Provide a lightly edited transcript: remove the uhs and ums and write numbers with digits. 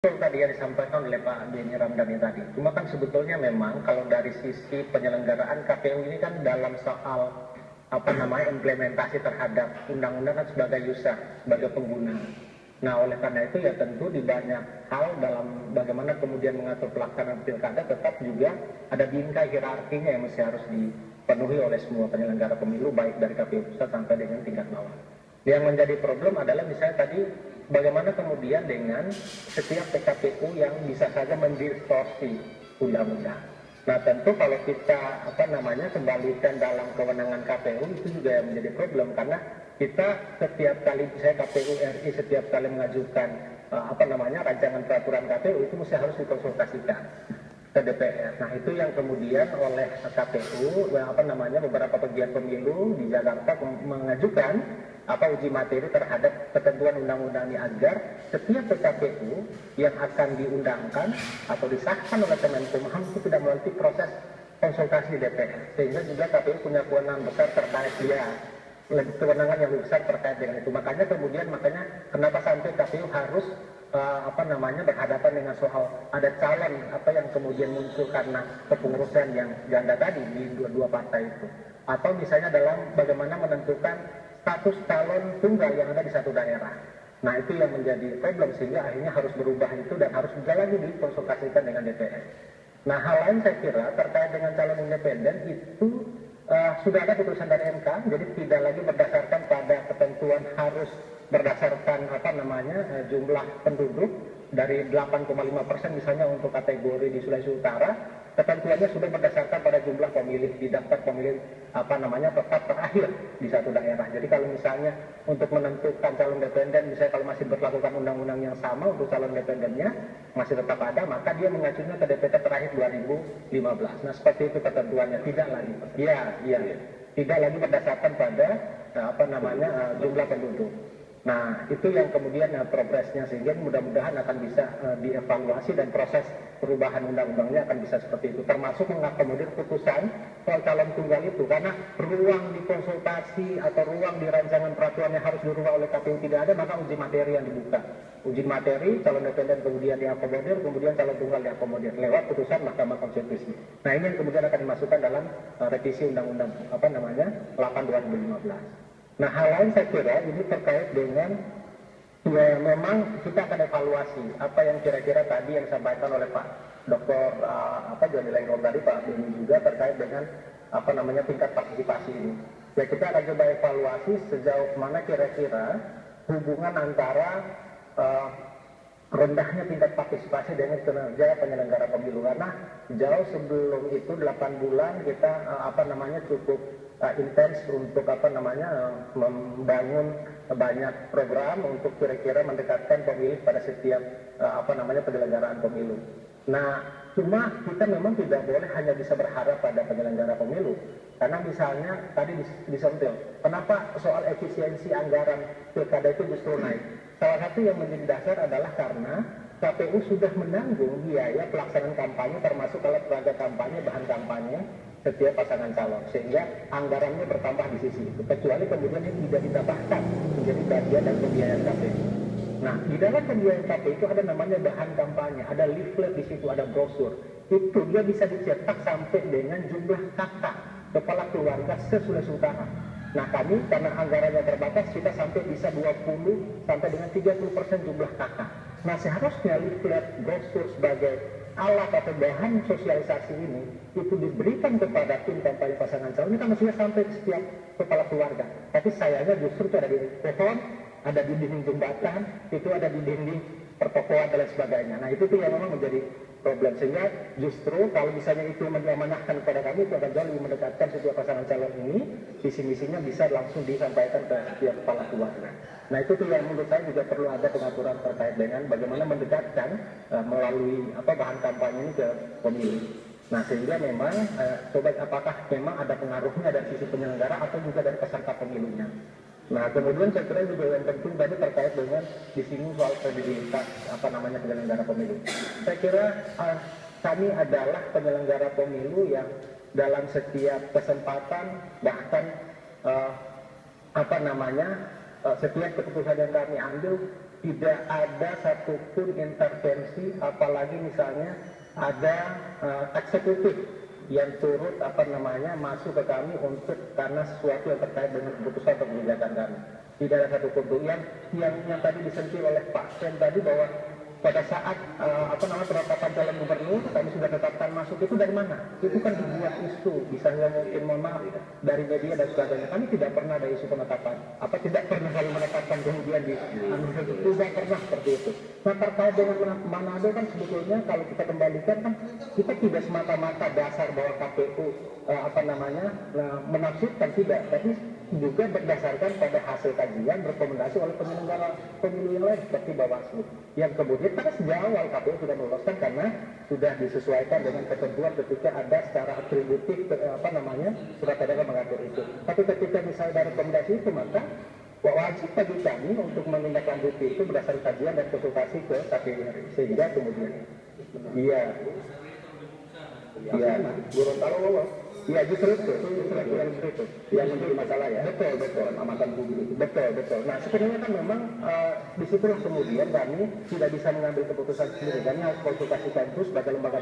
Betul tadi yang disampaikan oleh Pak Beni Ramdhani tadi. Cuma kan sebetulnya memang kalau dari sisi penyelenggaraan KPU ini kan dalam soal implementasi terhadap undang-undang kan sebagai user, sebagai pengguna. Nah oleh karena itu ya tentu di banyak hal dalam bagaimana kemudian mengatur pelaksanaan pilkada tetap juga ada bingkai hierarkinya yang mesti harus dipenuhi oleh semua penyelenggara pemilu baik dari KPU pusat sampai dengan tingkat bawah. Yang menjadi problem adalah misalnya tadi bagaimana kemudian dengan setiap PKPU yang bisa saja mendistorsi undang-undang. Nah tentu kalau kita kembalikan dalam kewenangan KPU itu juga yang menjadi problem karena kita setiap kali misalnya KPU RI setiap kali mengajukan rancangan peraturan KPU itu mesti harus dikonsultasikan ke DPR. Nah itu yang kemudian oleh KPU beberapa pegiat pemilu di Jakarta mengajukan uji materi terhadap ketentuan undang-undang ini agar setiap PKPU yang akan diundangkan atau disahkan oleh Kemenkumham itu tidak melalui proses konsultasi DPR, sehingga juga KPU punya kewenangan besar terkait kewenangan yang lebih besar terkait dengan itu. Makanya kenapa sampai KPU harus berhadapan dengan soal ada calon yang kemudian muncul karena kepengurusan yang ganda tadi di dua partai itu, atau misalnya dalam bagaimana menentukan status calon tunggal yang ada di satu daerah. Nah itu yang menjadi problem sehingga akhirnya harus berubah itu dan harus juga lagi dikonsultasikan dengan DPR. Nah hal lain saya kira terkait dengan calon independen itu sudah ada putusan dari MK, jadi tidak lagi berdasarkan pada ketentuan harus berdasarkan jumlah penduduk dari 8,5% misalnya untuk kategori di Sulawesi Utara, ketentuannya sudah berdasarkan pada jumlah pemilih di daftar pemilih tetap terakhir di satu daerah. Jadi kalau misalnya untuk menentukan calon independen, misalnya kalau masih berlakukan undang-undang yang sama untuk calon independennya masih tetap ada, maka dia mengajunya ke DPT terakhir 2015. Nah seperti itu ketentuannya, tidak lagi. Tidak lagi berdasarkan pada jumlah penduduk. Nah itu yang kemudian progresnya sehingga mudah-mudahan akan bisa dievaluasi dan proses perubahan undang-undangnya akan bisa seperti itu, termasuk mengakomodir putusan soal calon tunggal itu, karena ruang dikonsultasi atau ruang di rancangan peraturan yang harus dirubah oleh KPU tidak ada, maka uji materi yang dibuka, uji materi calon independen kemudian diakomodir, kemudian calon tunggal diakomodir lewat putusan Mahkamah Konstitusi. Nah ini yang kemudian akan dimasukkan dalam revisi undang-undang 8 2015. Nah hal lain saya kira ini terkait dengan memang kita akan evaluasi apa yang kira-kira tadi yang disampaikan oleh Pak Dr. Joni Lenggong tadi, Pak Beni juga terkait dengan tingkat partisipasi ini. Ya kita akan coba evaluasi sejauh mana kira-kira hubungan antara rendahnya tingkat partisipasi dengan kinerja penyelenggara pemilu, karena jauh sebelum itu 8 bulan kita cukup intens untuk membangun banyak program untuk kira-kira mendekatkan pemilih pada setiap penyelenggaraan pemilu. Nah, cuma kita memang tidak boleh hanya bisa berharap pada penyelenggara pemilu, karena misalnya tadi disentil, kenapa soal efisiensi anggaran pilkada itu justru naik? Salah satu yang menjadi dasar adalah karena KPU sudah menanggung biaya pelaksanaan kampanye termasuk alat peraga kampanye, bahan kampanye setiap pasangan calon, sehingga anggarannya bertambah di sisi itu, kecuali kemudian ini tidak ditambahkan menjadi bagian dan pembiayaan KPU. Nah, di dalam pembiayaan KPU itu ada namanya bahan kampanye, ada leaflet di situ, ada brosur. Itu dia bisa dicetak sampai dengan jumlah kakak kepala keluarga se-Sulawesi Utara. Nah kami karena anggarannya terbatas kita sampai bisa 20 sampai dengan 30% jumlah kakak. Nah seharusnya leaflet brosur sebagai alat atau bahan sosialisasi ini itu diberikan kepada tim kampanye pasangan calon, ini kan mestinya sampai ke setiap kepala keluarga. Tapi sayangnya justru itu ada di pohon, ada di dinding jembatan, itu ada di dinding pertokoan dan lain sebagainya. Nah itu tuh yang memang menjadi problem, sehingga justru kalau misalnya itu menamanahkan kepada kami itu akan jauh lebih mendekatkan setiap pasangan calon ini, visi-misinya bisa langsung disampaikan ke setiap kepala keluarga. Nah itu tuh yang menurut saya juga perlu ada pengaturan terkait dengan bagaimana mendekatkan melalui bahan kampanye ini ke pemilih. Nah sehingga memang coba apakah memang ada pengaruhnya dari sisi penyelenggara atau juga dari peserta pemilunya. Nah kemudian saya kira juga yang penting tadi terkait dengan disinggung soal kredibilitas penyelenggara pemilu. Saya kira kami adalah penyelenggara pemilu yang dalam setiap kesempatan bahkan setiap keputusan yang kami ambil tidak ada satupun intervensi, apalagi misalnya ada eksekutif yang turut masuk ke kami untuk karena sesuatu yang terkait dengan keputusan atau kebijakan kami. Tidak ada satupun tuh yang tadi disentil oleh Pak Sen tadi bahwa pada saat penetapan calon gubernur kami sudah tetapkan masuk, itu dari mana? Itu kan dibuat isu, misalnya mungkin mohon maaf dari media dan sebagainya. Kami tidak pernah ada isu penetapan, tidak pernah kami menetapkan kemudian di tidak pernah seperti itu. Nah, terkait dengan Manado kan sebetulnya kalau kita kembalikan kan kita tidak semata-mata dasar bahwa KPU menafsirkan, tidak, tapi juga berdasarkan pada hasil kajian rekomendasi oleh penyelenggara pemilu yang lain seperti Bawaslu, yang kemudian pada sejak awal KPU sudah meloloskan karena sudah disesuaikan dengan ketentuan ketika ada secara atributif surat edaran mengatur itu. Tapi ketika misalnya ada rekomendasi itu, maka wajib bagi kami untuk menindaklanjuti itu berdasarkan kajian dan konsultasi ke KPU sehingga kemudian Gorontalo lolos. Iya, justru itu yang menjadi masalah ya. Betul, amatan publik. Betul. Nah, sebenarnya kan memang disitulah kemudian kami tidak bisa mengambil keputusan sendiri. Kami harus konsultasikan terus sebagai lembaga